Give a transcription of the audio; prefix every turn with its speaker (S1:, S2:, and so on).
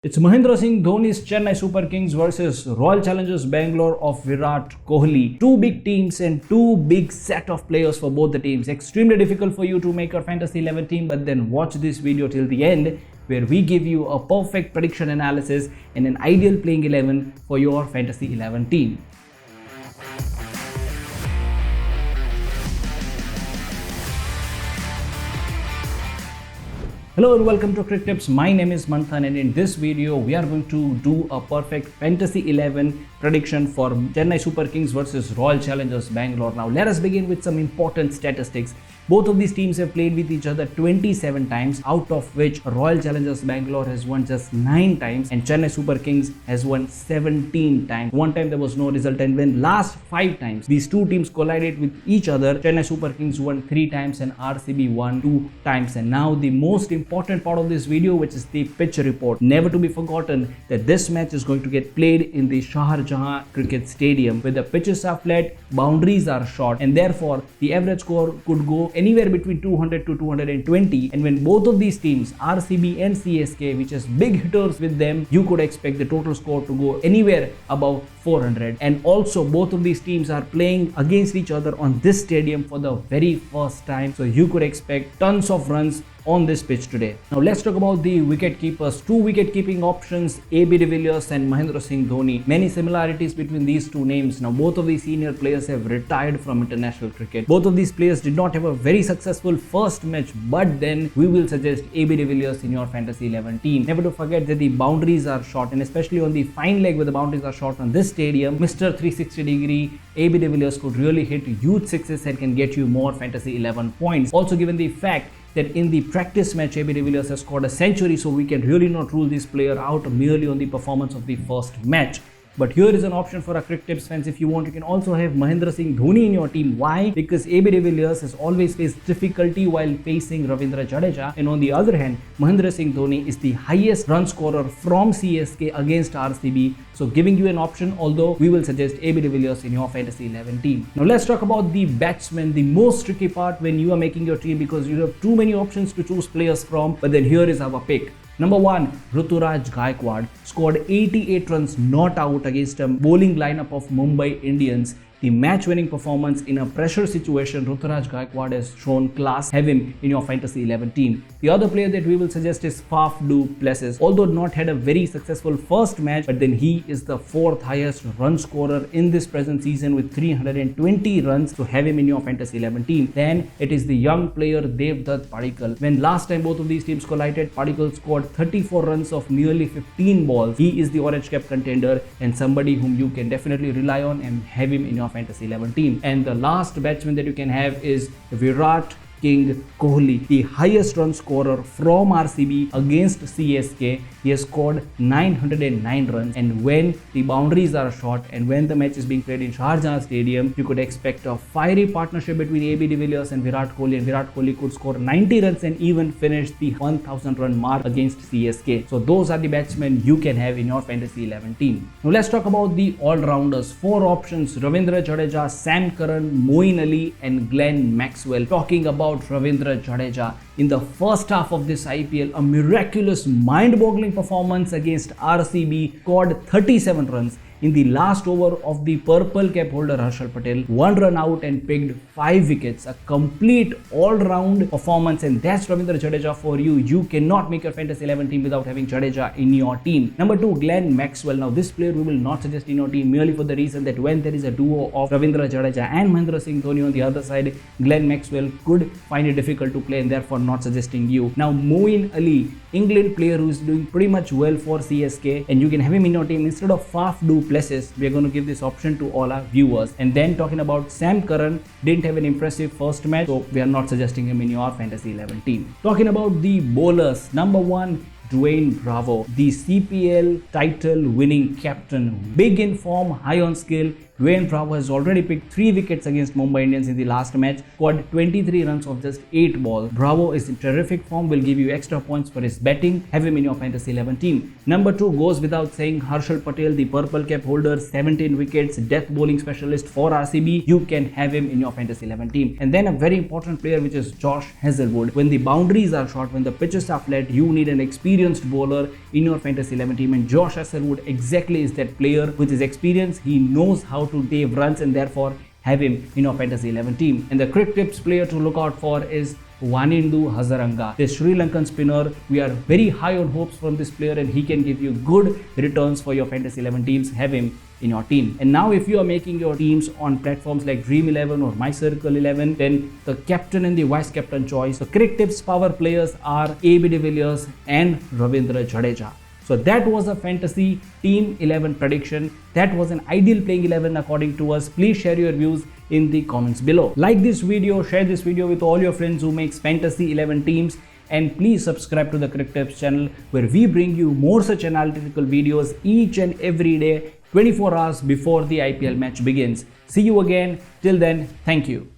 S1: It's Mahendra Singh Dhoni's Chennai Super Kings versus Royal Challengers Bangalore of Virat Kohli. Two big teams and two big set of players for both the teams. Extremely difficult for you to make your Fantasy 11 team, but then watch this video till the end where we give you a perfect prediction analysis and an ideal playing 11 for your Fantasy 11 team. Hello and welcome to Crictips. My name is Manthan and in this video we are going to do a perfect Fantasy 11 prediction for Chennai Super Kings versus Royal Challengers Bangalore. Now let us begin with some important statistics. Both of these teams have played with each other 27 times, out of which Royal Challengers Bangalore has won just 9 times and Chennai Super Kings has won 17 times. One time there was no result, and when last 5 times these two teams collided with each other, Chennai Super Kings won 3 times and RCB won 2 times. And now the most important part of this video, which is the pitch report. Never to be forgotten that this match is going to get played in the Shah Jahan Cricket Stadium, where the pitches are flat, boundaries are short, and therefore the average score could go anywhere between 200 to 220. And when both of these teams, RCB and CSK, which has big hitters with them, you could expect the total score to go anywhere above 400. And also both of these teams are playing against each other on this stadium for the very first time, so you could expect tons of runs on this pitch today. Now let's talk about the wicket keepers. Two wicket keeping options, AB de Villiers and Mahendra Singh Dhoni. Many similarities between these two names. Now both of these senior players have retired from international cricket. Both of these players did not have a very successful first match, but then we will suggest AB de Villiers in your Fantasy 11 team. Never to forget that the boundaries are short, and especially on the fine leg where the boundaries are short on this stadium, Mr. 360 degree AB de Villiers could really hit huge sixes and can get you more Fantasy 11 points. Also, given the fact that in the practice match AB de Villiers has scored a century, so we can really not rule this player out merely on the performance of the first match. But here is an option for our Crictips fans. If you want, you can also have Mahendra Singh Dhoni in your team. Why? Because AB de Villiers has always faced difficulty while facing Ravindra Jadeja, and on the other hand, Mahendra Singh Dhoni is the highest run scorer from CSK against RCB, so giving you an option, although we will suggest AB de Villiers in your Fantasy 11 team. Now let's talk about the batsmen, the most tricky part when you are making your team, because you have too many options to choose players from, but then here is our pick. Number 1, Ruturaj Gaikwad scored 88 runs not out against a bowling lineup of Mumbai Indians. The match-winning performance in a pressure situation, Ruturaj Gaikwad has shown class. Have him in your Fantasy 11 team. The other player that we will suggest is Faf du Plessis. Although not had a very successful first match, but then he is the 4th highest run scorer in this present season with 320 runs. So have him in your Fantasy 11 team. Then it is the young player Devdutt Padikkal. When last time both of these teams collided, Padikkal scored 34 runs of nearly 15 balls. He is the orange cap contender and somebody whom you can definitely rely on, and have him in your Fantasy 11 team. And the last batsman that you can have is Virat Kohli, the highest run scorer from RCB against CSK. He has scored 909 runs, and when the boundaries are short and when the match is being played in Shah Jahan Stadium, you could expect a fiery partnership between AB de Villiers and Virat Kohli, and Virat Kohli could score 90 runs and even finish the 1000 run mark against CSK. So those are the batsmen you can have in your Fantasy 11 team. Now let's talk about the all-rounders. 4 options: Ravindra Jadeja, Sam Curran, Moeen Ali and Glenn Maxwell. Talking about Ravindra Jadeja, in the first half of this IPL, a miraculous, mind-boggling performance against RCB, scored 37 runs. In the last over of the purple cap holder Harshal Patel, 1 run out and picked 5 wickets. A complete all-round performance, and that's Ravindra Jadeja for you. You cannot make your Fantasy 11 team without having Jadeja in your team. Number 2, Glenn Maxwell. Now this player we will not suggest in your team merely for the reason that when there is a duo of Ravindra Jadeja and Mahendra Singh Dhoni on the other side, Glenn Maxwell could find it difficult to play, and therefore not suggesting you. Now Moeen Ali, England player who is doing pretty much well for CSK, and you can have him in your team instead of Faf du Plessis. We are going to give this option to all our viewers. And then talking about Sam Curran, didn't have an impressive first match, so we are not suggesting him in your Fantasy 11 team. Talking about the bowlers, number 1, Dwayne Bravo, the CPL title winning captain, big in form, high on skill, Dwayne Bravo has already picked 3 wickets against Mumbai Indians in the last match, scored 23 runs of just 8 balls. Bravo is in terrific form, will give you extra points for his batting. Have him in your fantasy 11 team. Number 2 goes without saying, Harshal Patel, the purple cap holder, 17 wickets, death bowling specialist for RCB. You can have him in your fantasy 11 team. And then a very important player, which is Josh Hazlewood. When the boundaries are short, when the pitches are flat, you need an experienced bowler in your fantasy 11 team, and Josh Hazlewood exactly is that player. With his experience, he knows how to save runs, and therefore have him in your fantasy 11 team. And the Crictips player to look out for is Wanindu Hazaranga, the Sri Lankan spinner. We are very high on hopes from this player, and he can give you good returns for your fantasy 11 teams. Have him in your team. And now if you are making your teams on platforms like Dream 11 or My Circle 11, then the captain and the vice captain choice, the Crictips power players are AB de Villiers and Ravindra Jadeja. So that was a fantasy team 11 prediction. That was an ideal playing 11 according to us. Please share your views in the comments below. Like this video, share this video with all your friends who makes fantasy 11 teams, and please subscribe to the Crictips channel, where we bring you more such analytical videos each and every day, 24 hours before the IPL match begins. See you again. Till then, thank you.